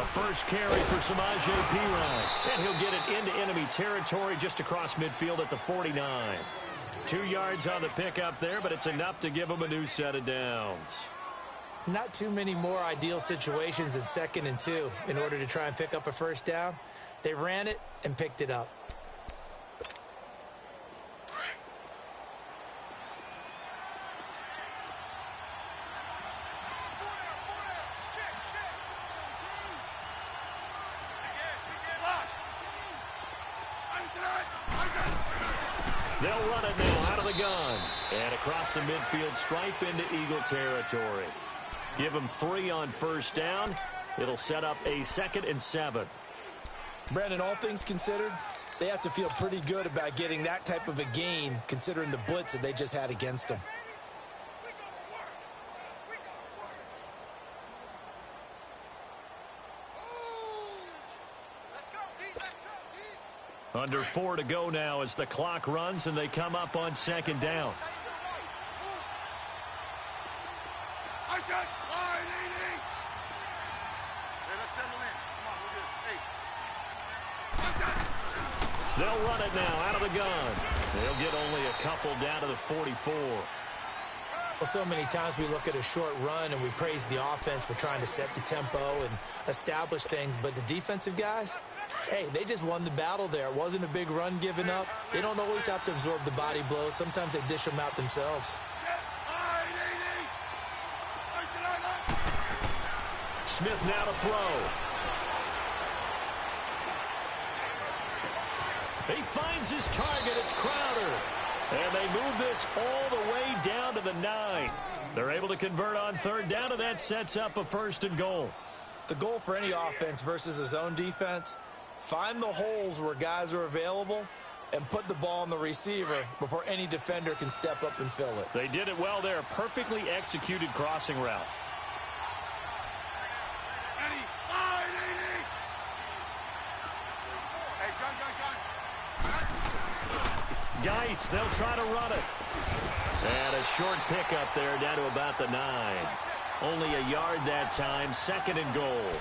first carry for Samaje Perine. And he'll get it into enemy territory just across midfield at the 49. 2 yards on the pickup there, but it's enough to give him a new set of downs. Not too many more ideal situations in 2nd and 2 in order to try and pick up a first down. They ran it and picked it up. They'll run it now out of the gun. And across the midfield stripe into Eagle territory. Give them 3 on first down. It'll set up a 2nd and 7. Brandon, all things considered, they have to feel pretty good about getting that type of a gain considering the blitz that they just had against them. Under 4 to go now as the clock runs and they come up on 2nd down. They'll run it now out of the gun. They'll get only a couple down to the 44. Well, so many times we look at a short run and we praise the offense for trying to set the tempo and establish things, but the defensive guys, hey, they just won the battle there. It wasn't a big run given up. They don't always have to absorb the body blows. Sometimes they dish them out themselves. Smith now to throw. He finds his target. It's Crowder. And they move this all the way down to the 9. They're able to convert on 3rd down, and that sets up a 1st and goal. The goal for any offense versus a zone defense, find the holes where guys are available and put the ball on the receiver before any defender can step up and fill it. They did it well there. Perfectly executed crossing route. Geis, they'll try to run it. And a short pickup there down to about the 9. Only a yard that time, 2nd and goal.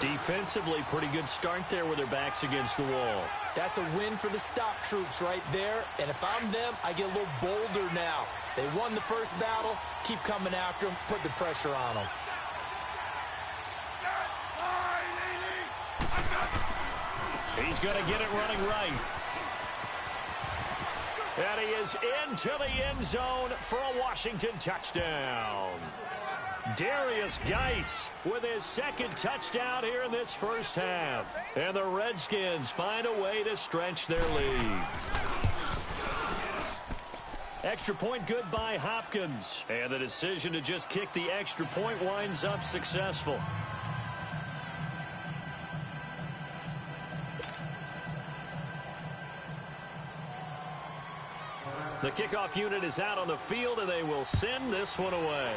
Defensively, pretty good start there with their backs against the wall. That's a win for the stop troops right there. And if I'm them, I get a little bolder now. They won the first battle. Keep coming after them. Put the pressure on them. He's going to get it running right. And he is into the end zone for a Washington touchdown. Darius Geis with his 2nd touchdown here in this first half. And the Redskins find a way to stretch their lead. Extra point good by Hopkins. And the decision to just kick the extra point winds up successful. The kickoff unit is out on the field, and they will send this one away.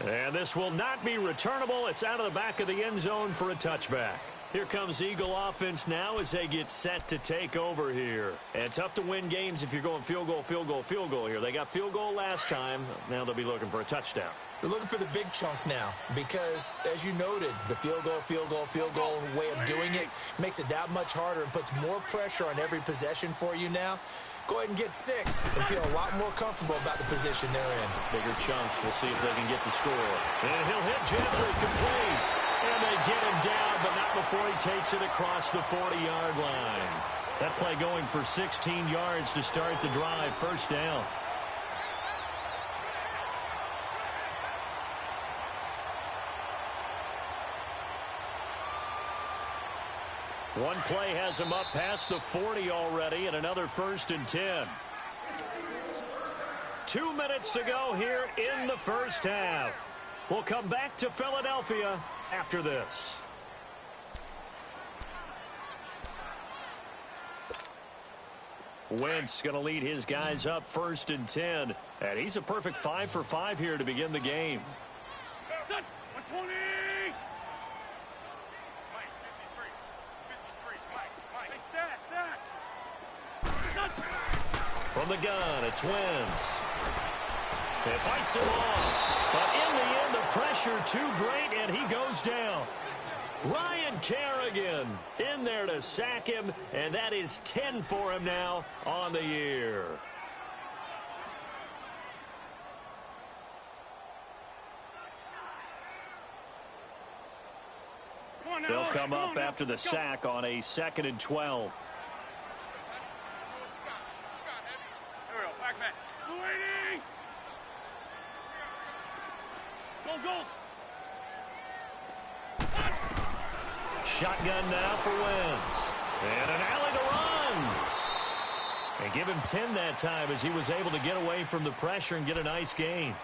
And this will not be returnable. It's out of the back of the end zone for a touchback. Here comes Eagle offense now as they get set to take over here. And tough to win games if you're going field goal, field goal, field goal here. They got field goal last time. Now they'll be looking for a touchdown. They're looking for the big chunk now because, as you noted, the field goal, field goal, field goal way of doing it makes it that much harder and puts more pressure on every possession for you now. Go ahead and get 6 and feel a lot more comfortable about the position they're in. Bigger chunks. We'll see if they can get the score. And he'll hit gently, complete. And they get him down, but not before he takes it across the 40-yard line. That play going for 16 yards to start the drive. First down. One play has him up past the 40 already, and another 1st and 10. 2 minutes to go here in the first half. We'll come back to Philadelphia after this. Wentz going to lead his guys up 1st and 10. And he's a perfect 5 for 5 here to begin the game. 120! From the gun, it's Wentz. It fights him off. But in the end, the pressure too great, and he goes down. Ryan Kerrigan in there to sack him, and that is 10 for him now on the year. They'll come up after the sack on a 2nd and 12. Shotgun now for Wentz. And an alley to run. And give him 10 that time as he was able to get away from the pressure and get a nice gain.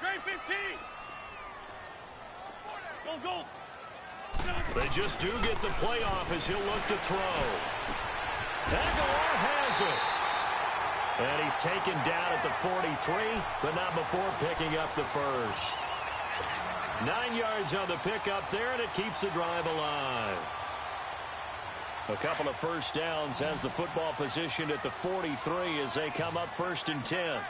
Great 15. Go. They just do get the playoff as he'll look to throw. Aguilar has it. And he's taken down at the 43, but not before picking up the first. 9 yards on the pickup there, and it keeps the drive alive. A couple of first downs has the football positioned at the 43 as they come up 1st and 10.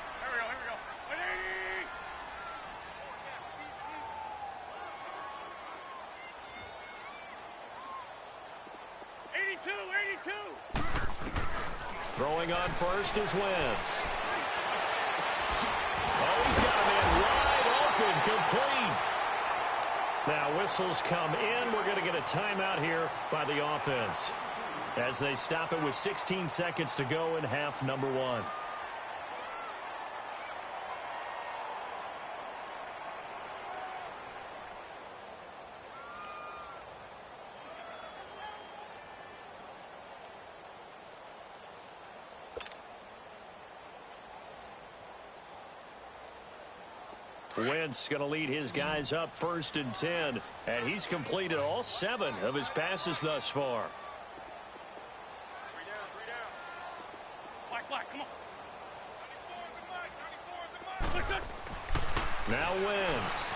82. Throwing on first is Wentz. Oh, he's got a man wide open, complete. Now whistles come in. We're going to get a timeout here by the offense as they stop it with 16 seconds to go in half number 1. Wentz going to lead his guys up 1st and 10, and he's completed all 7 of his passes thus far. 3 down. Black, come on. Now Wentz.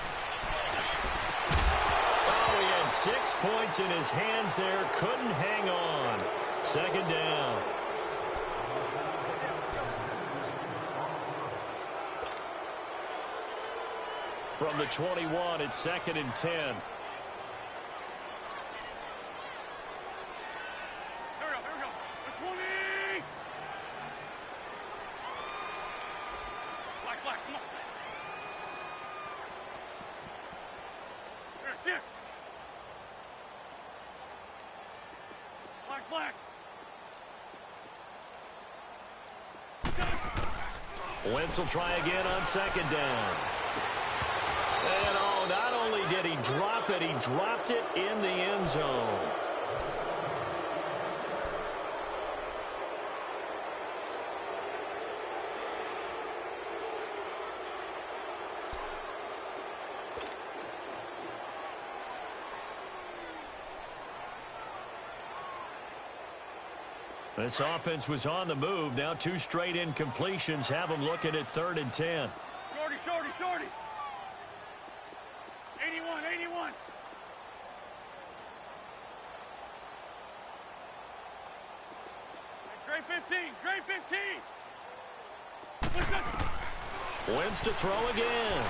Oh, he had 6 points in his hands there. Couldn't hang on. 2nd down. From the 21, it's 2nd and 10. Here we go. The 20. Black, come on. There's it. Black. Wentz will try again on 2nd down. And oh, not only did he drop it, he dropped it in the end zone. This offense was on the move. Now 2 straight incompletions have them looking at 3rd and 10. Jordy, shorty, shorty. 81, 81. Grade 15, grade 15. Wins to throw again.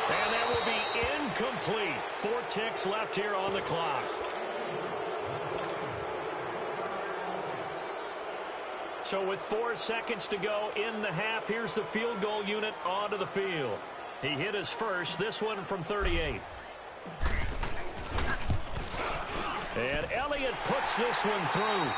And that will be incomplete. 4 ticks left here on the clock. So with 4 seconds to go in the half, here's the field goal unit onto the field. He hit his first, this one from 38. And Elliott puts this one through.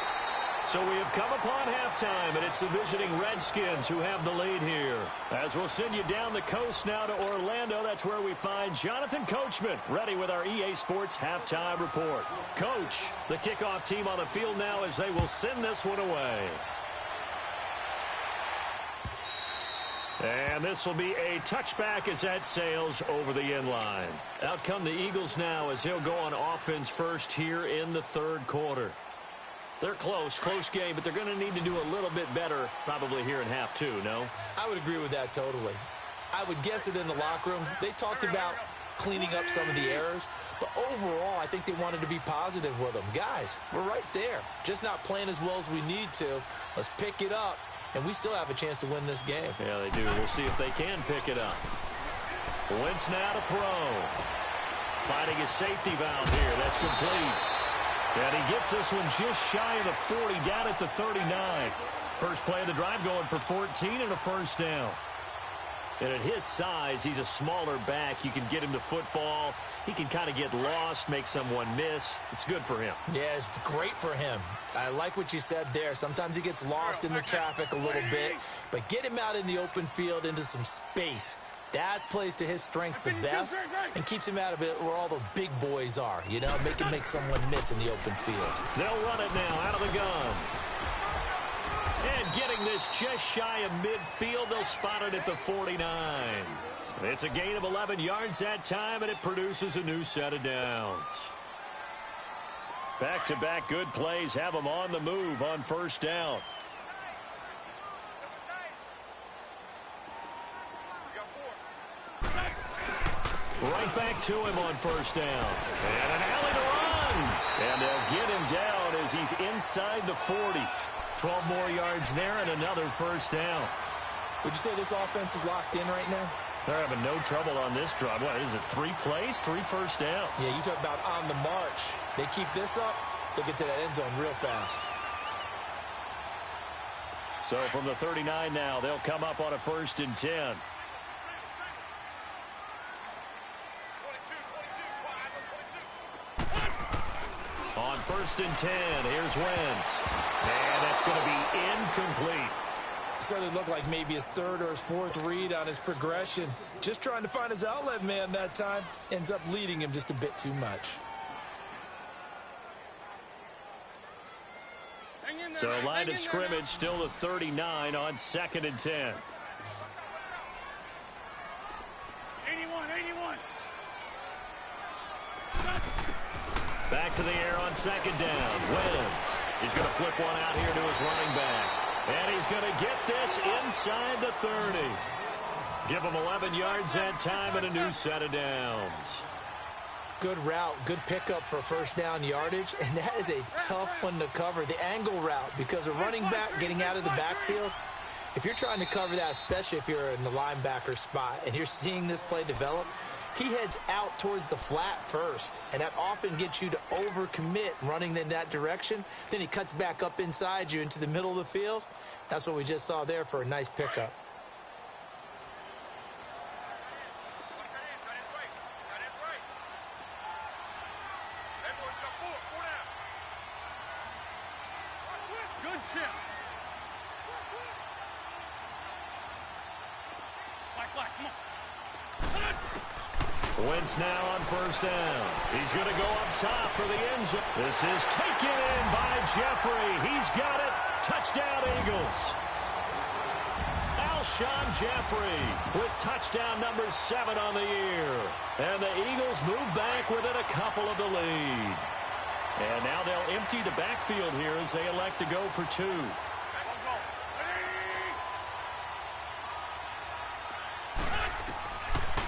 So we have come upon halftime, and it's the visiting Redskins who have the lead here. As we'll send you down the coast now to Orlando, that's where we find Jonathan Coachman, ready with our EA Sports halftime report. Coach, the kickoff team on the field now as they will send this one away. And this will be a touchback as that sails over the end line. Out come the Eagles now as they'll go on offense first here in the third quarter. They're close game, but they're going to need to do a little bit better probably here in half two, no? I would agree with that totally. I would guess it in the locker room. They talked about cleaning up some of the errors, but overall I think they wanted to be positive with them. Guys, we're right there. Just not playing as well as we need to. Let's pick it up, and we still have a chance to win this game. Yeah, they do. We'll see if they can pick it up. Wentz now to throw. Finding his safety valve here. That's complete. And he gets this one just shy of the 40, down at the 39. First play of the drive going for 14 and a first down. And at his size, he's a smaller back. You can get him to football. He can kind of get lost, make someone miss. It's good for him. Yeah, it's great for him. I like what you said there. Sometimes he gets lost in the traffic a little bit. But get him out in the open field into some space. That plays to his strengths the best and keeps him out of it where all the big boys are, you know, make someone miss in the open field. They'll run it now out of the gun. And getting this just shy of midfield, they'll spot it at the 49. It's a gain of 11 yards that time, and it produces a new set of downs. Back-to-back good plays have them on the move on first down. Right back to him on first down. And an alley to run. And they'll get him down as he's inside the 40. 12 more yards there and another first down. Would you say this offense is locked in right now? They're having no trouble on this drive. What is it, 3 plays, 3 first downs? Yeah, you talk about on the march. They keep this up, they'll get to that end zone real fast. So from the 39 now, they'll come up on a 1st and 10. On 1st and 10, here's Wentz. And that's going to be incomplete. Certainly looked like maybe his 3rd or his 4th read on his progression. Just trying to find his outlet man that time. Ends up leading him just a bit too much. So line of scrimmage still the 39 on 2nd and 10. 81, 81. Back to the air on 2nd down. Wentz. He's going to flip one out here to his running back. And he's going to get this inside the 30. Give him 11 yards that time and a new set of downs. Good route, good pickup for first down yardage, and that is a tough one to cover, the angle route, because a running back getting out of the backfield, if you're trying to cover that, especially if you're in the linebacker spot and you're seeing this play develop, he heads out towards the flat first, and that often gets you to overcommit running in that direction. Then he cuts back up inside you into the middle of the field. That's what we just saw there for a nice pickup. Good chip. Black, come on. Wentz now on first down. He's going to go up top for the end zone. This is taken in by Jeffrey. He's got it. Touchdown, Eagles. Alshon Jeffrey with touchdown number 7 on the year. And the Eagles move back within a couple of the lead. And now they'll empty the backfield here as they elect to go for 2.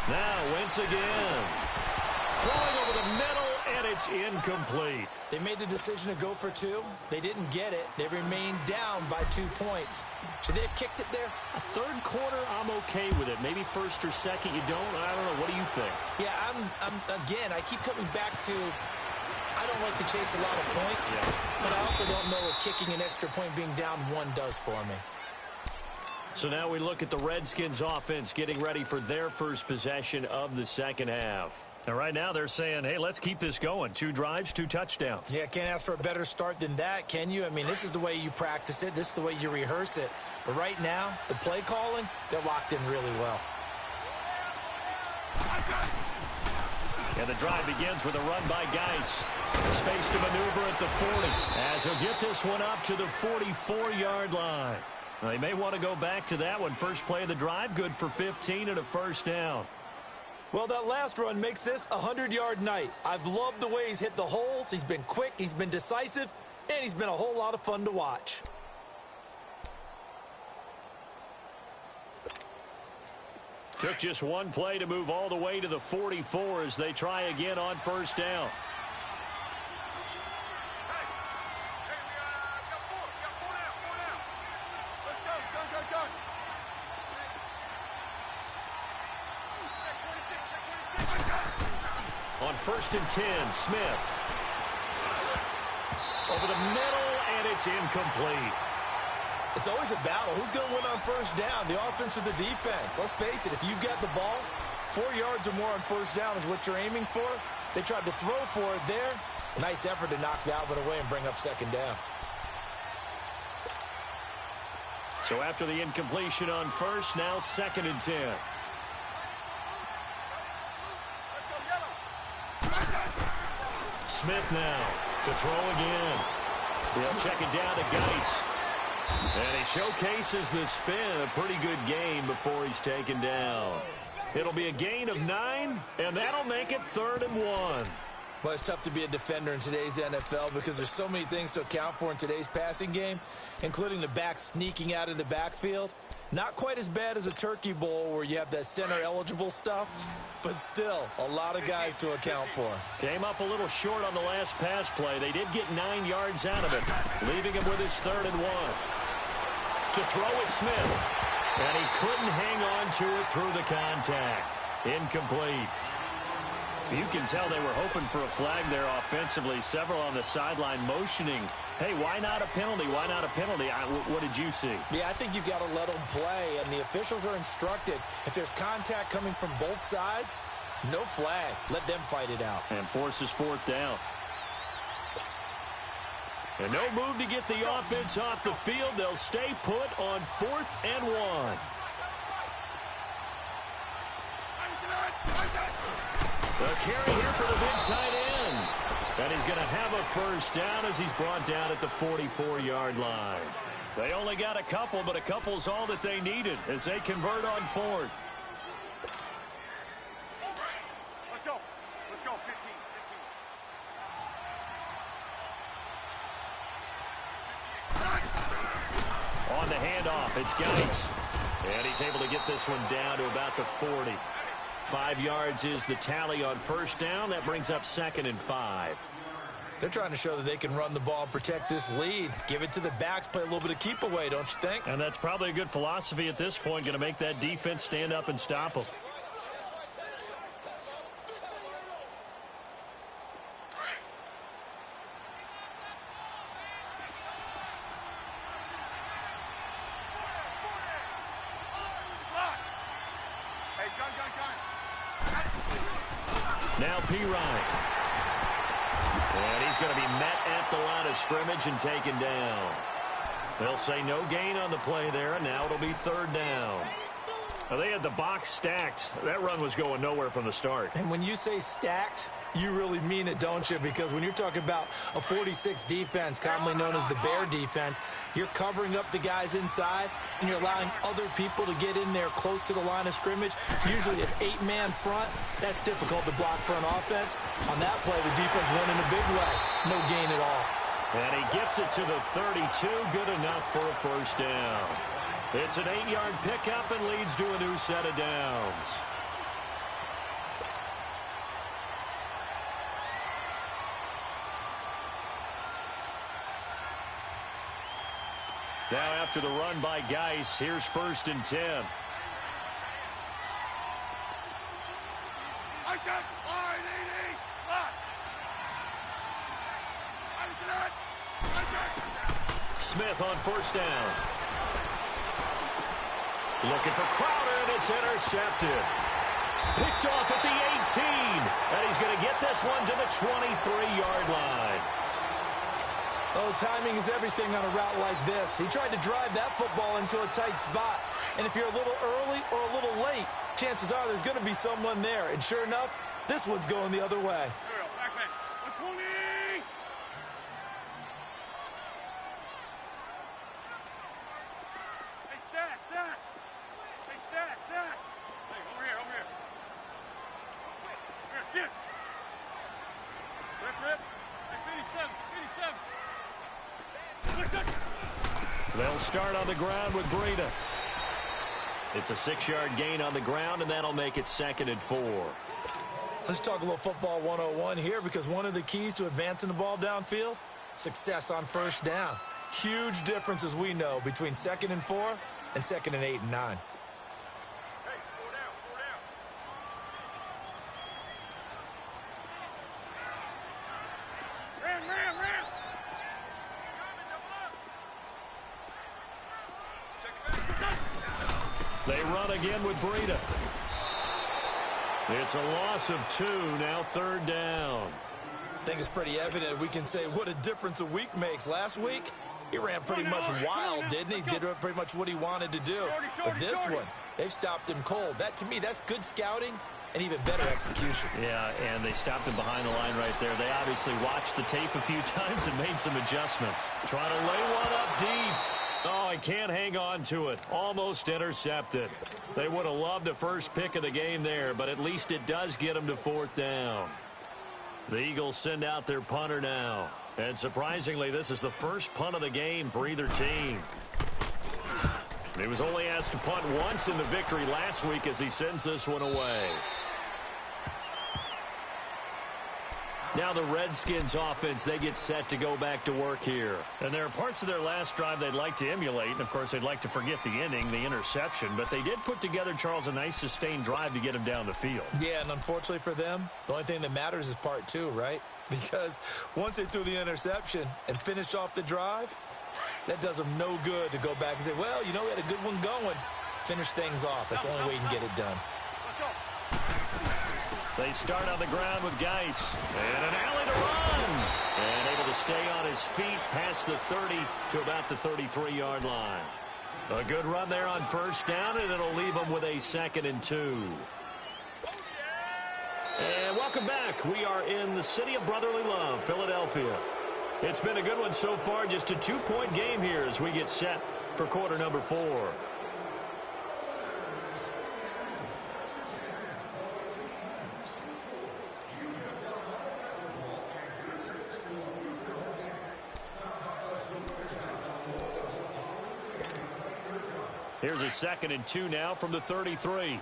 Now Wentz again. Throwing over the middle, and it's incomplete. They made the decision to go for two. They didn't get it. They remained down by 2 points. Should they have kicked it there? A third quarter, I'm okay with it. Maybe first or second, you don't. I don't know. What do you think? Yeah, again, I keep coming back to I don't like to chase a lot of points, but I also don't know what kicking an extra point being down 1 does for me. So now we look at the Redskins offense getting ready for their first possession of the second half. And right now they're saying, hey, let's keep this going. 2 drives, 2 touchdowns. Yeah, can't ask for a better start than that, can you? I mean, this is the way you practice it. This is the way you rehearse it. But right now, the play calling, they're locked in really well. And the drive begins with a run by Geis. Space to maneuver at the 40 as he'll get this one up to the 44-yard line. Now, they may want to go back to that one. First play of the drive, good for 15 and a first down. Well, that last run makes this a 100-yard night. I've loved the way he's hit the holes. He's been quick, he's been decisive, and he's been a whole lot of fun to watch. Took just one play to move all the way to the 44 as they try again on first down. On first and 10, Smith. Over the middle, and it's incomplete. It's always a battle. Who's going to win on first down, the offense or the defense? Let's face it, if you've got the ball, 4 yards or more on first down is what you're aiming for. They tried to throw for it there. Nice effort to knock that one away and bring up second down. So after the incompletion on first, now second and 10. Smith now to throw again. They'll check it down to Geis. And he showcases the spin. A pretty good gain before he's taken down. It'll be a gain of 9, and that'll make it 3rd and 1. Well, it's tough to be a defender in today's NFL because there's so many things to account for in today's passing game, including the back sneaking out of the backfield. Not quite as bad as a turkey bowl where you have that center-eligible stuff, but still a lot of guys to account for. Came up a little short on the last pass play. They did get 9 yards out of it, leaving him with his 3rd and 1. To throw is Smith, and he couldn't hang on to it through the contact. Incomplete. You can tell they were hoping for a flag there offensively. Several on the sideline motioning, hey, why not a penalty? Why not a penalty? What did you see? Yeah, I think you've got to let them play, and the officials are instructed. If there's contact coming from both sides, no flag. Let them fight it out. And forces 4th down. And no move to get the offense off the field. They'll stay put on 4th and 1. The carry here for the big tight end. And he's going to have a first down as he's brought down at the 44-yard line. They only got a couple, but a couple's all that they needed as they convert on 4th. Let's go. Let's go. 15. On the handoff, it's Geis. And he's able to get this one down to about the 40. 5 yards is the tally on first down. That brings up 2nd and 5. They're trying to show that they can run the ball and protect this lead. Give it to the backs, play a little bit of keep away, don't you think? And that's probably a good philosophy at this point, going to make that defense stand up and stop them. Now Pirine. And he's going to be met at the line of scrimmage and taken down. They'll say no gain on the play there, and now it'll be 3rd down. Now they had the box stacked. That run was going nowhere from the start. And when you say stacked, you really mean it, don't you? Because when you're talking about a 46 defense, commonly known as the Bear defense, you're covering up the guys inside, and you're allowing other people to get in there close to the line of scrimmage. Usually an 8-man front, that's difficult to block for an offense. On that play, the defense won in a big way. No gain at all. And he gets it to the 32. Good enough for a first down. It's an 8-yard pickup and leads to a new set of downs. Now after the run by Geis, here's 1st and 10. Smith on 1st down. Looking for Crowder, and it's intercepted. Picked off at the 18, and he's going to get this one to the 23-yard line. Oh, timing is everything on a route like this. He tried to drive that football into a tight spot. And if you're a little early or a little late, chances are there's going to be someone there. And sure enough, this one's going the other way. They'll start on the ground with Breida. It's a 6-yard gain on the ground, and that'll make it 2nd and 4. Let's talk a little football 101 here, because one of the keys to advancing the ball downfield, success on 1st down. Huge difference, as we know, between 2nd and 4 and 2nd and 8 and 9. They run again with Breida. It's a loss of 2, now 3rd down. I think it's pretty evident. We can say what a difference a week makes. Last week, he ran pretty much wild, didn't he? Did pretty much what he wanted to do. But this one, they've stopped him cold. That, to me, that's good scouting and even better execution. Yeah, and they stopped him behind the line right there. They obviously watched the tape a few times and made some adjustments. Trying to lay one up deep. Oh, he can't hang on to it. Almost intercepted. They would have loved a first pick of the game there, but at least it does get them to 4th down. The Eagles send out their punter now. And surprisingly, this is the first punt of the game for either team. He was only asked to punt once in the victory last week as he sends this one away. Now the Redskins offense, they get set to go back to work here. And there are parts of their last drive they'd like to emulate. And, of course, they'd like to forget the inning, the interception. But they did put together, Charles, a nice sustained drive to get him down the field. Yeah, and unfortunately for them, the only thing that matters is part 2, right? Because once they threw the interception and finished off the drive, that does them no good to go back and say, well, you know, we had a good one going. Finish things off. That's the only way you can get it done. They start on the ground with Geis. And an alley to run. And able to stay on his feet past the 30 to about the 33-yard line. A good run there on 1st down, and it'll leave them with a 2nd and 2. And welcome back. We are in the city of brotherly love, Philadelphia. It's been a good one so far. Just a 2-point game here as we get set for quarter number 4. Here's a 2nd and 2 now from the 33.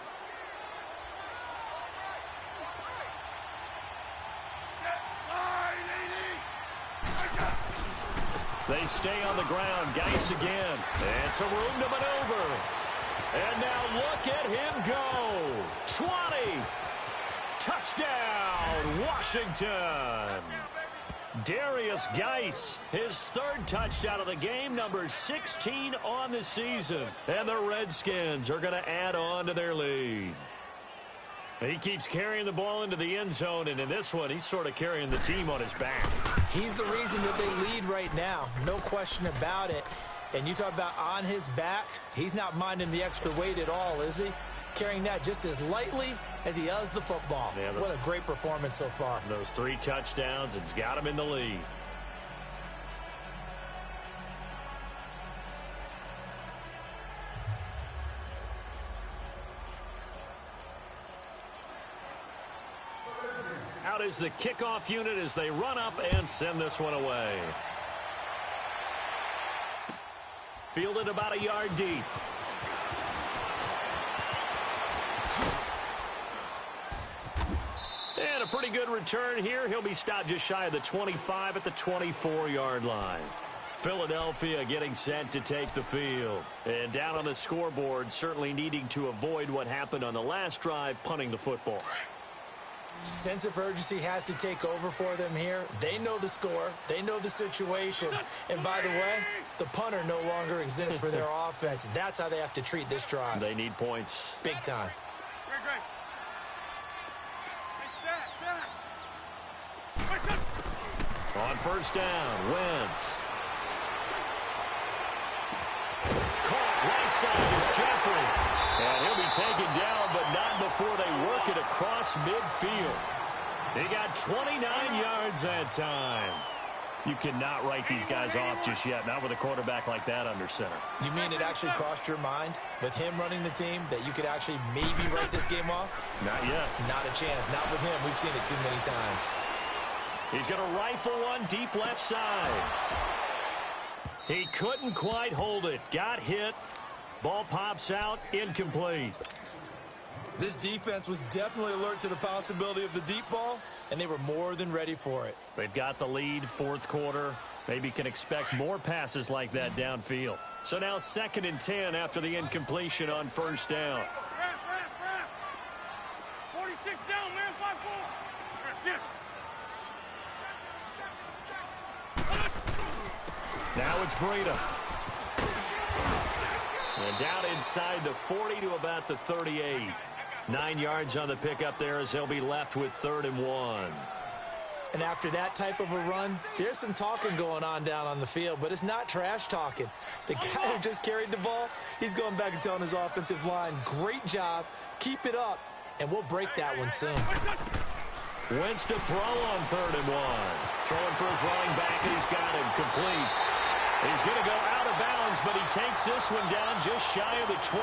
They stay on the ground. Geis again. And some room to maneuver. And now look at him go. 20. Touchdown, Washington. Darius Geis, his 3rd touchdown of the game, number 16 on the season. And the Redskins are going to add on to their lead. He keeps carrying the ball into the end zone, and in this one, he's sort of carrying the team on his back. He's the reason that they lead right now. No question about it. And you talk about on his back, he's not minding the extra weight at all, is he? Carrying that just as lightly as he does the football. Yeah, what a great performance so far. Those 3 touchdowns, it's got him in the lead. Out is the kickoff unit as they run up and send this one away. Fielded about a yard deep. And a pretty good return here. He'll be stopped just shy of the 25 at the 24-yard line. Philadelphia getting set to take the field. And down on the scoreboard, certainly needing to avoid what happened on the last drive, punting the football. Sense of urgency has to take over for them here. They know the score. They know the situation. And by the way, the punter no longer exists for their offense. That's how they have to treat this drive. They need points. Big time. On first down, Wentz. Caught right side is Jeffrey. And he'll be taken down, but not before they work it across midfield. They got 29 yards that time. You cannot write these guys off just yet, not with a quarterback like that under center. You mean it actually crossed your mind with him running the team that you could actually maybe write this game off? Not yet. Not a chance. Not with him. We've seen it too many times. He's going to rifle one deep left side. He couldn't quite hold it. Got hit. Ball pops out. Incomplete. This defense was definitely alert to the possibility of the deep ball, and they were more than ready for it. They've got the lead, fourth quarter. Maybe can expect more passes like that downfield. So now 2nd and 10 after the incompletion on first down. 46 down, man. 5-4. That's it. Now it's Breida. And down inside the 40 to about the 38. 9 yards on the pickup there as they'll be left with 3rd and 1. And after that type of a run, there's some talking going on down on the field, but it's not trash talking. The guy who just carried the ball, he's going back and telling his offensive line, great job, keep it up, and we'll break that one soon. Wentz to throw on 3rd and 1. Throwing for his running back, and he's got him complete. He's going to go out of bounds, but he takes this one down just shy of the 20.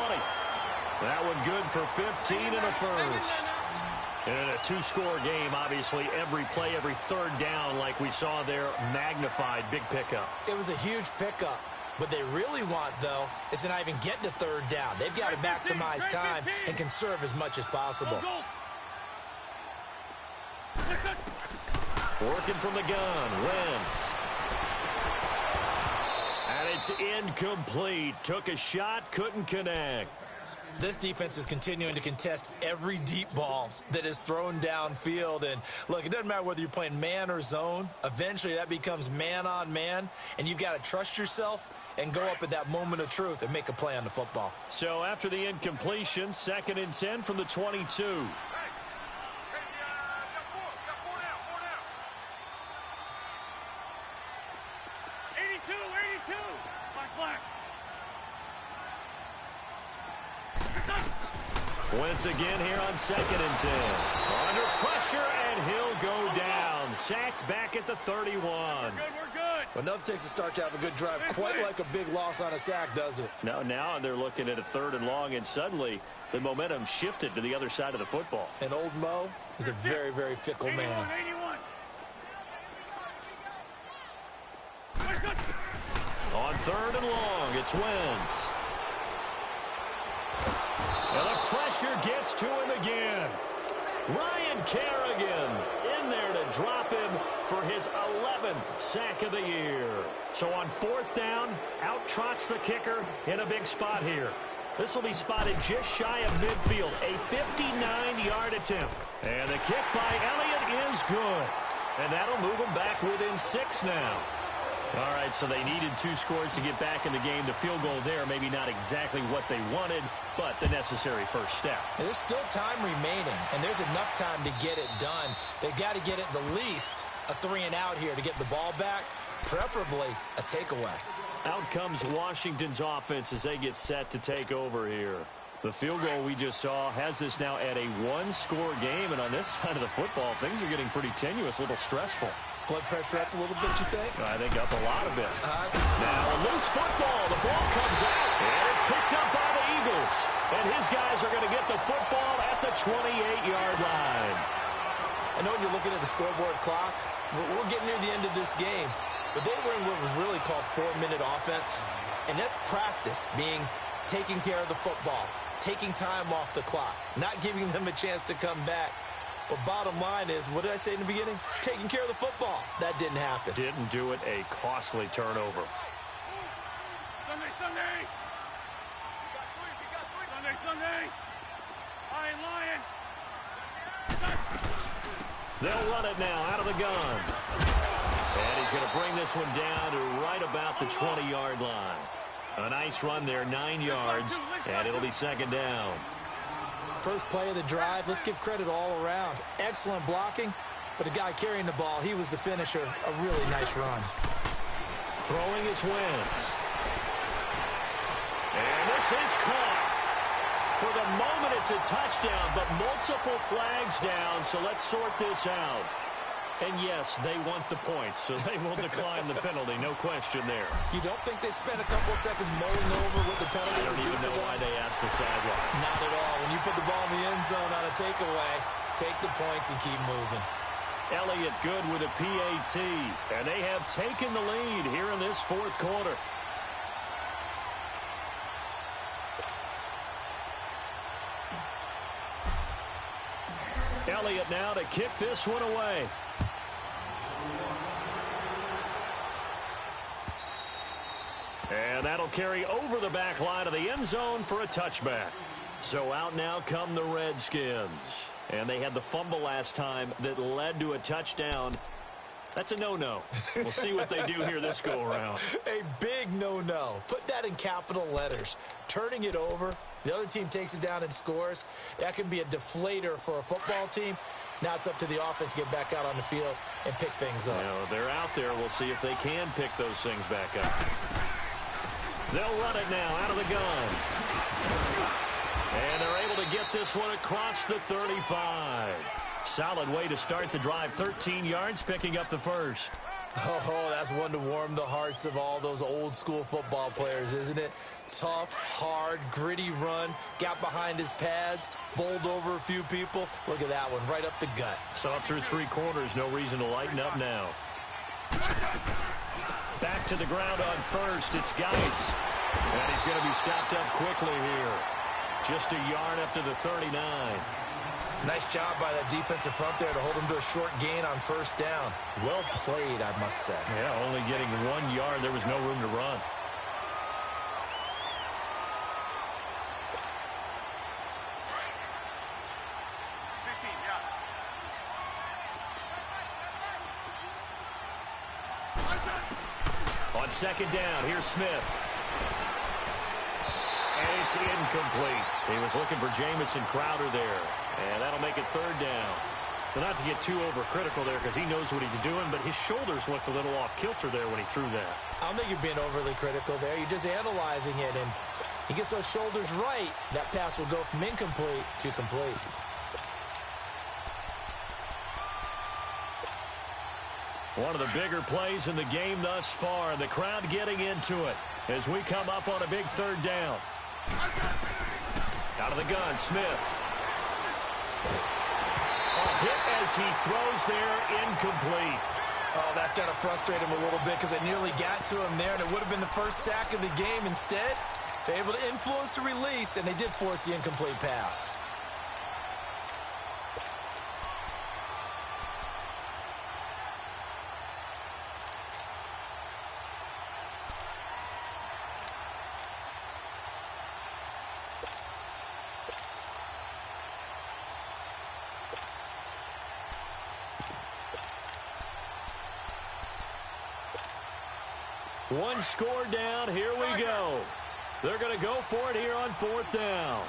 That one good for 15 and a first. And in a two-score game, obviously, every play, every 3rd down, like we saw there, magnified, big pickup. It was a huge pickup. What they really want, though, is to not even get to 3rd down. They've got to maximize time and conserve as much as possible. Working from the gun, Wentz. And it's incomplete. Took a shot, couldn't connect. This defense is continuing to contest every deep ball that is thrown downfield. And, look, it doesn't matter whether you're playing man or zone. Eventually, that becomes man-on-man, and you've got to trust yourself and go up at that moment of truth and make a play on the football. So after the incompletion, 2nd and 10 from the 22. Wentz again here on 2nd and 10. Under pressure, and he'll go down. Sacked back at the 31. We're good. Enough takes a start to have a good drive. Quite like a big loss on a sack, does it? Now they're looking at a 3rd and long, and suddenly the momentum shifted to the other side of the football. And old Mo is a very, very fickle man. 81. On 3rd and long, it's Wentz. And the pressure gets to him again. Ryan Kerrigan in there to drop him for his 11th sack of the year. So on 4th down, out trots the kicker in a big spot here. This will be spotted just shy of midfield. A 59-yard attempt. And the kick by Elliott is good. And that'll move them back within 6 now. All right, so they needed 2 scores to get back in the game. The field goal there, maybe not exactly what they wanted, but the necessary first step. And there's still time remaining, and there's enough time to get it done. They've got to get it the least a 3-and-out here to get the ball back, preferably a takeaway. Out comes Washington's offense as they get set to take over here. The field goal we just saw has this now at a 1-score game, and on this side of the football, things are getting pretty tenuous, a little stressful. Blood pressure up a little bit, you think? I think up a lot of it. Now a loose football. The ball comes out. And it's picked up by the Eagles. And his guys are going to get the football at the 28-yard line. I know when you're looking at the scoreboard clock, we're getting near the end of this game. But they were in what was really called 4-minute offense. And that's practice, being taking care of the football, taking time off the clock, not giving them a chance to come back. But bottom line is, what did I say in the beginning? Taking care of the football. That didn't happen. Didn't do it. A costly turnover. Sunday, Sunday. Sunday, Sunday. Lion, lion. They'll run it now out of the gun. And he's going to bring this one down to right about the 20-yard line. A nice run there, 9 yards, and it'll be second down. First play of the drive, let's give credit all around. Excellent blocking, but the guy carrying the ball, he was the finisher. A really nice run. Throwing is Wentz. And this is caught. For the moment, it's a touchdown, but multiple flags down, so let's sort this out. And yes, they want the points, so they will decline the penalty, no question there. You don't think they spent a couple of seconds mulling over what the penalty I don't even know why they asked the sideline. Not at all. When you put the ball in the end zone on a takeaway, take the points and keep moving. Elliott good with a PAT, and they have taken the lead here in this fourth quarter. Elliott now to kick this one away. And that'll carry over the back line of the end zone for a touchback. So out now come the Redskins. And they had the fumble last time that led to a touchdown. That's a no-no. We'll see what they do here this go-around. A big no-no. Put that in capital letters. Turning it over, the other team takes it down and scores. That can be a deflator for a football team. Now it's up to the offense to get back out on the field and pick things up. You know, they're out there. We'll see if they can pick those things back up. They'll run it now out of the gun. And they're able to get this one across the 35. Solid way to start the drive. 13 yards, picking up the first. Oh, that's one to warm the hearts of all those old-school football players, isn't it? Tough, hard, gritty run. Got behind his pads, bowled over a few people. Look at that one, right up the gut. So up through 3 quarters, no reason to lighten up now. Back to the ground on first. It's Geis. And he's going to be stopped up quickly here. Just a yard up to the 39. Nice job by that defensive front there to hold him to a short gain on first down. Well played, I must say. Yeah, only getting 1 yard. There was no room to run. On second down, here's Smith. And it's incomplete. He was looking for Jamison Crowder there. And that'll make it third down. Well, not to get too overcritical there because he knows what he's doing, but his shoulders looked a little off kilter there when he threw that. I don't think you're being overly critical there. You're just analyzing it, and he gets those shoulders right. That pass will go from incomplete to complete. One of the bigger plays in the game thus far, and the crowd getting into it as we come up on a big third down. Out of the gun, Smith. A hit as he throws there, incomplete. Oh, that's got to frustrate him a little bit because it nearly got to him there, and it would have been the first sack of the game. Instead, they're able to influence the release, and they did force the incomplete pass. One score down, here we go. They're going to go for it here on fourth down.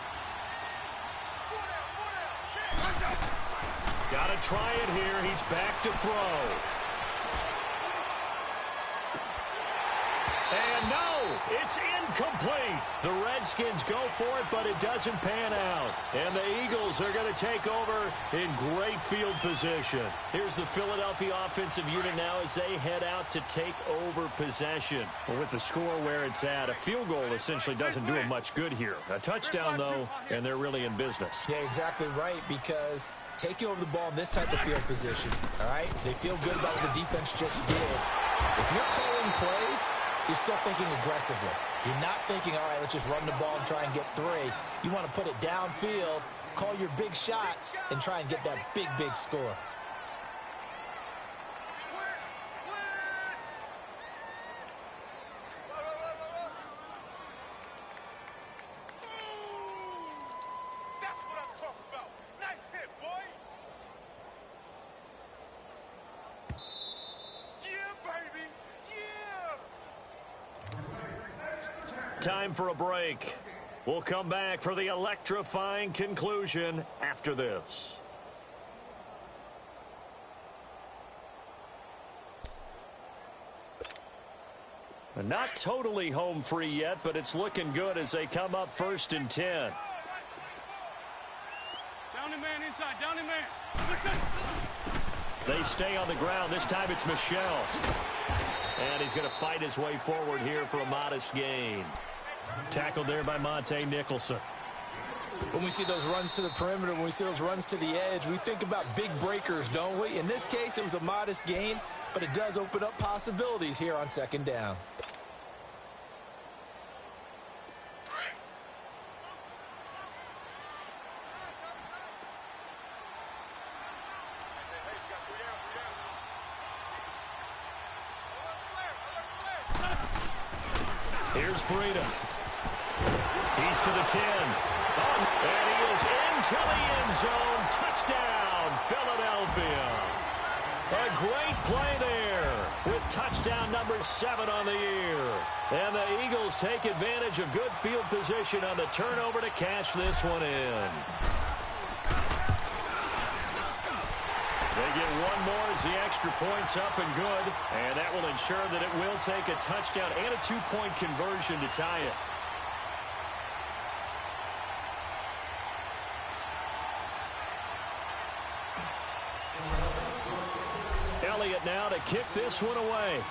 Got to try it here. He's back to throw. And no, it's incomplete. The Redskins go for it, but it doesn't pan out. And the Eagles are going to take over in great field position. Here's the Philadelphia offensive unit now as they head out to take over possession. Well, with the score where it's at, a field goal essentially doesn't do them much good here. A touchdown, though, and they're really in business. Yeah, exactly right, because taking over the ball in this type of field position, all right, they feel good about what the defense just did. If you're calling plays, you're still thinking aggressively. You're not thinking, all right, let's just run the ball and try and get 3. You want to put it downfield call your big shots, and try and get that big, big score. Time for a break. We'll come back for the electrifying conclusion after this. Not totally home free yet, but it's looking good as they come up 1st and 10. Down the man inside, down the man. They stay on the ground. This time it's Michel. And he's going to fight his way forward here for a modest gain. Tackled there by Monte Nicholson. When we see those runs to the perimeter, when we see those runs to the edge, we think about big breakers, don't we? In this case, it was a modest gain, but it does open up possibilities here on 2nd down. Here's Breida. He's to the 10. And he is into the end zone. Touchdown, Philadelphia. A great play there with touchdown number 7 on the year. And the Eagles take advantage of good field position on the turnover to cash this one in. They get one more as the extra point's up and good. And that will ensure that it will take a touchdown and a 2-point conversion to tie it. Elliott now to kick this one away.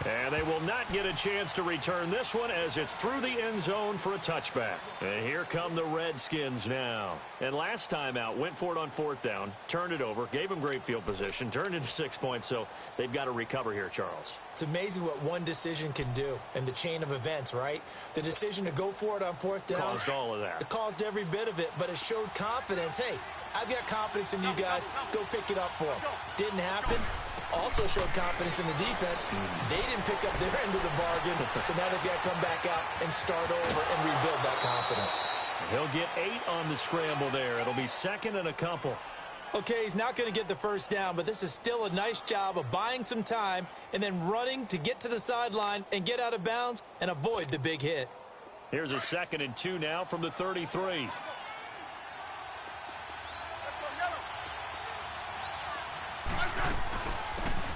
And they will not get a chance to return this one as it's through the end zone for a touchback. And here come the Redskins now. And last time out, went for it on 4th down, turned it over, gave them great field position, turned into 6 points, so they've got to recover here, Charles. It's amazing what one decision can do in the chain of events, right? The decision to go for it on 4th down. Caused all of that. It caused every bit of it, but it showed confidence. Hey, I've got confidence in you guys. Go pick it up for them. Didn't happen. Also showed confidence in the defense. They didn't pick up their end of the bargain, so now they've got to come back out and start over and rebuild that confidence. He'll get 8 on the scramble there. It'll be 2nd and a couple. Okay, he's not going to get the 1st down, but this is still a nice job of buying some time and then running to get to the sideline and get out of bounds and avoid the big hit. Here's a 2nd and 2 now from the 33.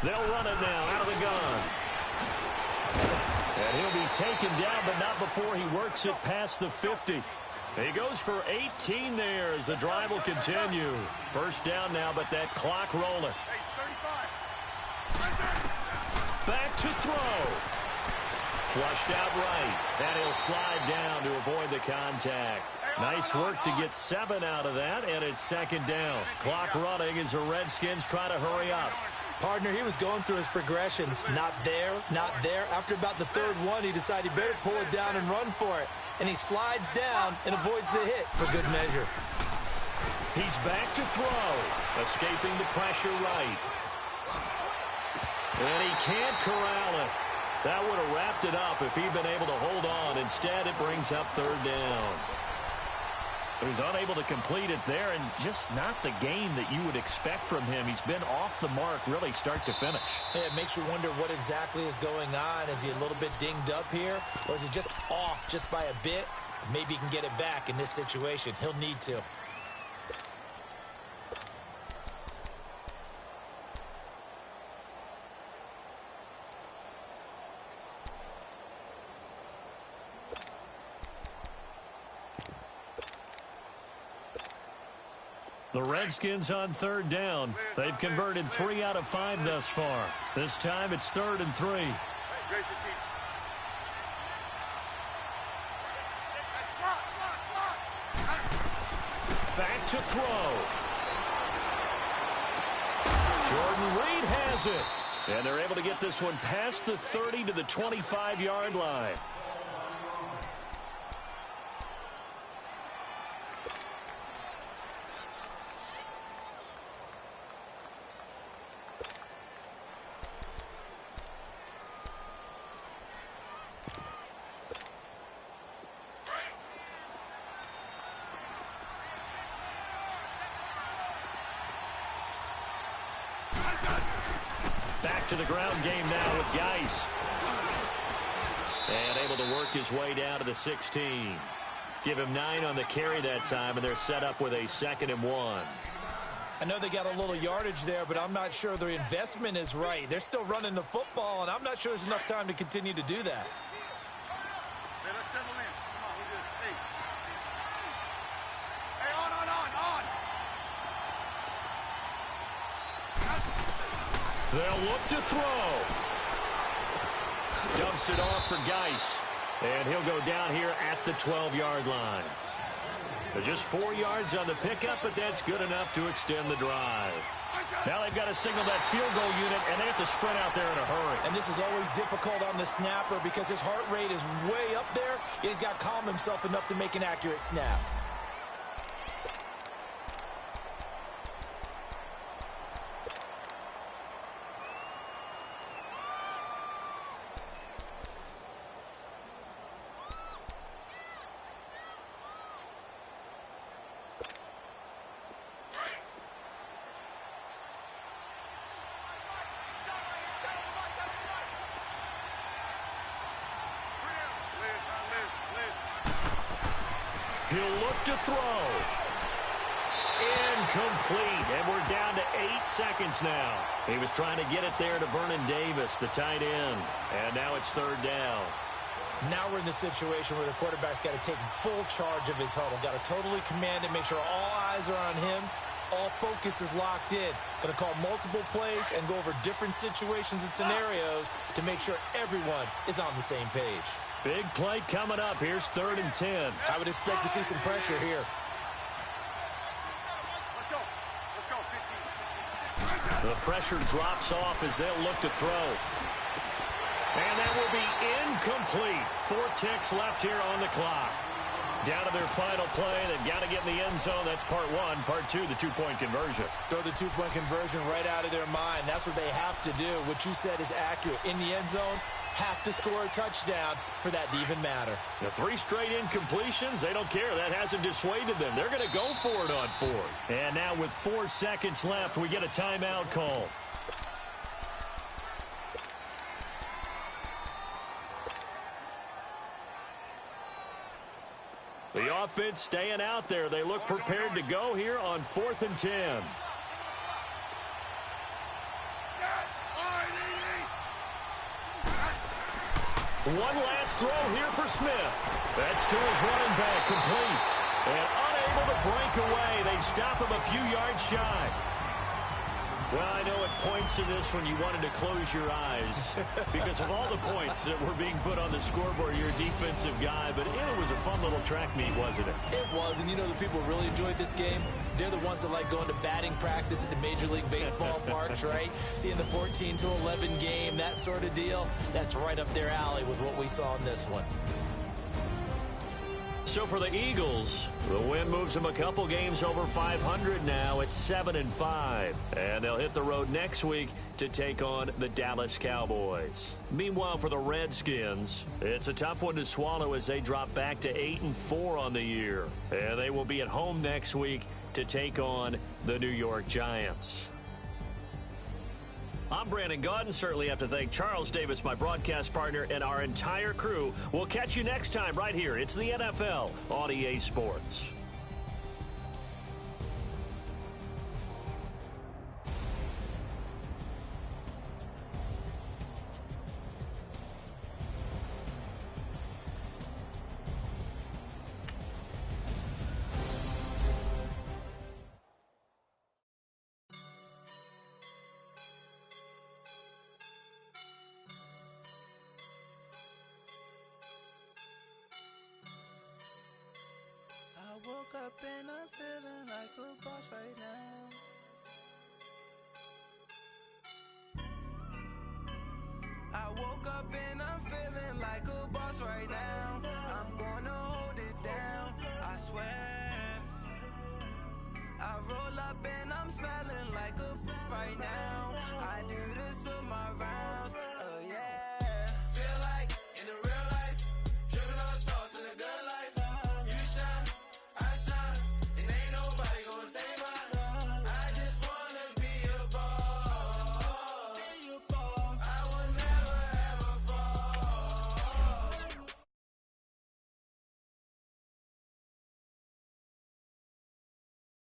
They'll run it now out of the gun. And he'll be taken down, but not before he works it past the 50. He goes for 18 there as the drive will continue. 1st down now, but that clock rolling. Back to throw. Flushed out right. And he'll slide down to avoid the contact. Nice work to get 7 out of that, and it's 2nd down. Clock running as the Redskins try to hurry up. Partner, he was going through his progressions. Not there, not there. After about the 3rd one, he decided he better pull it down and run for it. And he slides down and avoids the hit for good measure. He's back to throw. Escaping the pressure right. And he can't corral it. That would have wrapped it up if he'd been able to hold on. Instead, it brings up 3rd down. So he's unable to complete it there, and just not the game that you would expect from him. He's been off the mark really start to finish. Yeah, it makes you wonder what exactly is going on. Is he a little bit dinged up here, or is he just off just by a bit? Maybe he can get it back in this situation. He'll need to. The Redskins on 3rd down. They've converted 3 out of 5 thus far. This time it's 3rd and 3. Back to throw. Jordan Reed has it. And they're able to get this one past the 30 to the 25-yard line. Back to the ground game now with Geis. And able to work his way down to the 16. Give him 9 on the carry that time, and they're set up with a 2nd and 1. I know they got a little yardage there, but I'm not sure their investment is right. They're still running the football, and I'm not sure there's enough time to continue to do that. Hey, let's settle in. Come on, we good. Hey. Hey, on. They'll look to throw. Dumps it off for Geis. And he'll go down here at the 12-yard line. They're just 4 yards on the pickup, but that's good enough to extend the drive. Now they've got to signal that field goal unit, and they have to sprint out there in a hurry. And this is always difficult on the snapper because his heart rate is way up there. He's got to calm himself enough to make an accurate snap. He'll look to throw. Incomplete. And we're down to 8 seconds now. He was trying to get it there to Vernon Davis, the tight end. And now it's 3rd down. Now we're in the situation where the quarterback's got to take full charge of his huddle. Got to totally command it, make sure all eyes are on him. All focus is locked in. Going to call multiple plays and go over different situations and scenarios to make sure everyone is on the same page. Big play coming up. Here's 3rd and 10. I would expect to see some pressure here. Let's go. 15. The pressure drops off as they'll look to throw. And that will be incomplete. 4 ticks left here on the clock. Down to their final play. They've got to get in the end zone. That's part 1. Part 2, the 2-point conversion. Throw the 2-point conversion right out of their mind. That's what they have to do. What you said is accurate. In the end zone, have to score a touchdown for that to even matter. The 3 straight incompletions, they don't care. That hasn't dissuaded them. They're going to go for it on 4th. And now with 4 seconds left, we get a timeout call. The offense staying out there. They look prepared to go here on 4th and 10. One last throw here for Smith. That's to his running back, complete. And unable to break away. They stop him a few yards shy. Well, I know at points in this one you wanted to close your eyes because of all the points that were being put on the scoreboard. You're a defensive guy, but it was a fun little track meet, wasn't it? It was, and you know the people who really enjoyed this game? They're the ones that like going to batting practice at the Major League Baseball parks, right? Seeing the 14-11 game, that sort of deal, that's right up their alley with what we saw in this one. So for the Eagles, the win moves them a couple games over 500 now at 7-5. And they'll hit the road next week to take on the Dallas Cowboys. Meanwhile, for the Redskins, it's a tough one to swallow as they drop back to 8-4 on the year. And they will be at home next week to take on the New York Giants. I'm Brandon Gaudin. Certainly have to thank Charles Davis, my broadcast partner, and our entire crew. We'll catch you next time right here. It's the NFL on EA Sports. I woke up and I'm feeling like a boss right now. I woke up and I'm feeling like a boss right now. I'm gonna hold it down, I swear. I roll up and I'm smelling like a right now. I do this for my rounds.